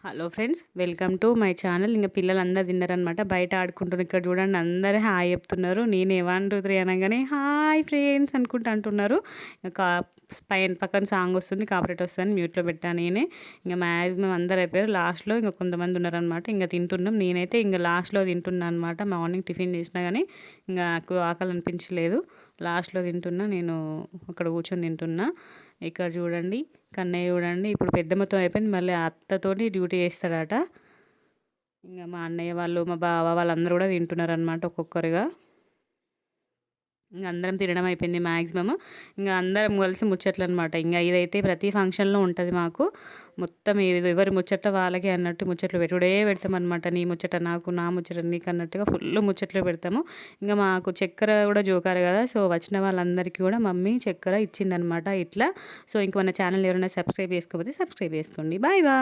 Hello friends, welcome to my channel. ఇంక పిల్లలందరూ తిన్నారనమాట. బయట ఆడుకుంటున్నారు. ఇక్కడ చూడండి, అందరూ హాయ్ చెప్తున్నారు. నేను 1, 2, 3 అనగానే హాయ్ ఫ్రెండ్స్ అనుకుంటూ అంటున్నారు. ఇంకా పక్కన సాంగ్ వస్తుంది, కాపరేట్ వస్తుంది, మ్యూట్లో పెట్టాను నేనే. ఇంకా మ్యాక్సిమం అందరు అయిపోయారు. లాస్ట్లో ఇంకా కొంతమంది ఉన్నారనమాట. ఇంకా తింటున్నాం. నేనైతే ఇంకా లాస్ట్లో తింటున్నాను అనమాట. మార్నింగ్ టిఫిన్ చేసినా కానీ ఇంకా నాకు ఆకలి అనిపించలేదు. లాస్ట్లో తింటున్నా. నేను అక్కడ కూర్చొని తింటున్నా. ఇక్కడ చూడండి, కన్నయ్య చూడండి, ఇప్పుడు పెద్దమ్మతో అయిపోయింది. మళ్ళీ అత్తతోటి డ్యూటీ చేస్తాడట. ఇంకా మా అన్నయ్య వాళ్ళు, మా బావ వాళ్ళందరూ కూడా తింటున్నారనమాట ఒక్కొక్కరుగా. ఇంక అందరం తినడం అయిపోయింది మ్యాక్సిమమ్. ఇంకా అందరం కలిసి ముచ్చట్లు అనమాట. ఇంకా ఇదైతే ప్రతి ఫంక్షన్లో ఉంటుంది మాకు. మొత్తం ఎవరి ముచ్చట వాళ్ళకి అన్నట్టు ముచ్చట్లు పెడతామన్నమాట. నీ ముచ్చట నాకు, నా ముచ్చట నీకు అన్నట్టుగా ఫుల్ ముచ్చట్లు పెడతాము. ఇంకా మాకు చక్కెర కూడా జోకారు కదా. సో వచ్చిన వాళ్ళందరికీ కూడా మమ్మీ చక్కెర ఇచ్చిందనమాట ఇట్లా. సో ఇంక మన ఛానల్ ఎవరైనా సబ్స్క్రైబ్ చేసుకోకపోతే సబ్స్క్రైబ్ చేసుకోండి. Bye bye.